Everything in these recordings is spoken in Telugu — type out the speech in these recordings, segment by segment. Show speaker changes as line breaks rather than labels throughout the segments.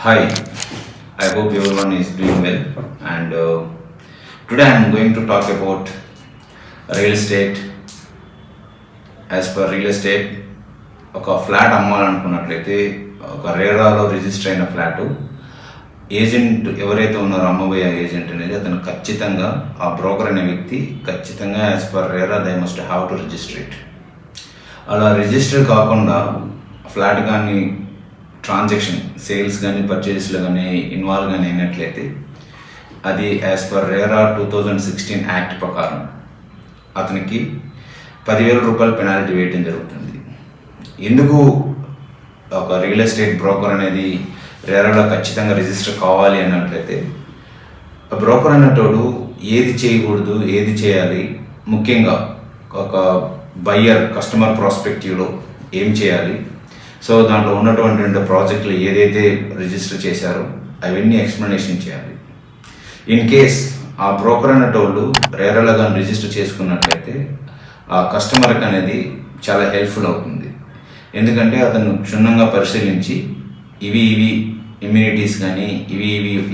Hi, I hope everyone is doing well. And today I am going to talk about real estate. As per real estate, ఒక ఫ్లాట్ అమ్మాలనుకున్నట్లయితే ఒక రేరాలో రిజిస్టర్ అయిన ఫ్లాట్ ఏజెంట్ ఎవరైతే ఉన్నారో అమ్మబోయే ఏజెంట్ అనేది అతను ఖచ్చితంగా ఆ బ్రోకర్ అనే వ్యక్తి ఖచ్చితంగా as per RERA they must have to register it. అలా రిజిస్టర్ కాకుండా ఫ్లాట్ కానీ ట్రాన్సాక్షన్ సేల్స్ కానీ పర్చేస్లో కానీ ఇన్వాల్వ్ కానీ అయినట్లయితే అది యాజ్ పర్ రేరా 2016 యాక్ట్ ప్రకారం అతనికి 10,000 రూపాయలు పెనాల్టీ వేయడం జరుగుతుంది. ఎందుకు ఒక రియల్ ఎస్టేట్ బ్రోకర్ అనేది రేరాలో ఖచ్చితంగా రిజిస్టర్ కావాలి అన్నట్లయితే బ్రోకర్ అన్నటోడు ఏది చేయకూడదు ఏది చేయాలి, ముఖ్యంగా ఒక బయ్యర్ కస్టమర్ ప్రాస్పెక్టివ్లో ఏం చేయాలి, సో దాంట్లో ఉన్నటువంటి ప్రాజెక్టులు ఏదైతే రిజిస్టర్ చేశారో అవన్నీ ఎక్స్ప్లెనేషన్ చేయాలి. ఇన్ కేస్ ఆ బ్రోకర్ అన్నటోళ్ళు రేరాలో కానీ రిజిస్టర్ చేసుకున్నట్లయితే ఆ కస్టమర్కి అనేది చాలా హెల్ప్ఫుల్ అవుతుంది. ఎందుకంటే అతను క్షుణ్ణంగా పరిశీలించి ఇవి ఇమ్యూనిటీస్ కానీ ఇవి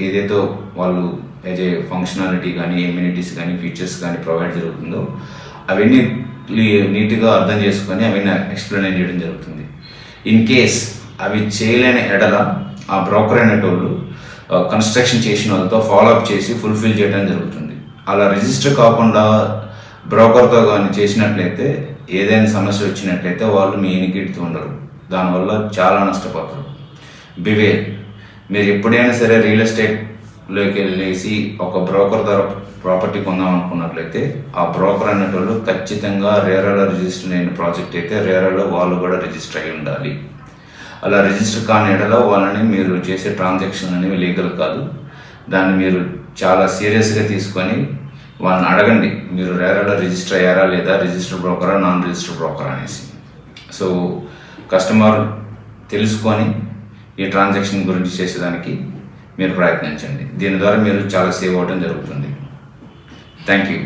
ఏదైతే వాళ్ళు యాజ్ ఏ ఫంక్షనాలిటీ కానీ ఇమ్యూనిటీస్ కానీ ఫీచర్స్ కానీ ప్రొవైడ్ జరుగుతుందో అవన్నీ నీట్గా అర్థం చేసుకొని అవన్నీ ఎక్స్ప్లెయిన్ చేయడం జరుగుతుంది. ఇన్ కేస్ అవి చేయలేని ఎడల ఆ బ్రోకర్ అనేటోళ్ళు కన్స్ట్రక్షన్ చేసిన వాళ్ళతో ఫాలోఅప్ చేసి ఫుల్ఫిల్ చేయడం జరుగుతుంది. అలా రిజిస్టర్ కాకుండా బ్రోకర్తో కానీ చేసినట్లయితే ఏదైనా సమస్య వచ్చినట్లయితే వాళ్ళు మీ ఎనికిడుతూ ఉండరు, దానివల్ల చాలా నష్టపోతారు. బివేర్, మీరు ఎప్పుడైనా సరే రియల్ ఎస్టేట్లోకి వెళ్ళేసి ఒక బ్రోకర్ ద్వారా ప్రాపర్టీ కొందాం అనుకున్నట్లయితే ఆ బ్రోకర్ అనేటోళ్ళు ఖచ్చితంగా రేరాలో రిజిస్టర్ అయిన ప్రాజెక్ట్ అయితే రేరాలో వాళ్ళు కూడా రిజిస్టర్ అయి ఉండాలి. అలా రిజిస్టర్ కాని ఎడలో వాళ్ళని మీరు చేసే ట్రాన్సాక్షన్ అనేవి లీగల్ కాదు. దాన్ని మీరు చాలా సీరియస్గా తీసుకొని వాళ్ళని అడగండి, మీరు రేరాలో రిజిస్టర్ అయ్యారా లేదా, రిజిస్టర్ బ్రోకరా నాన్ రిజిస్టర్ బ్రోకర్ అనేసి. సో కస్టమర్ తెలుసుకొని ఈ ట్రాన్సాక్షన్ గురించి చేసేదానికి మీరు ప్రయత్నించండి. దీని ద్వారా మీరు చాలా సేవ్ అవ్వడం జరుగుతుంది. Thank you.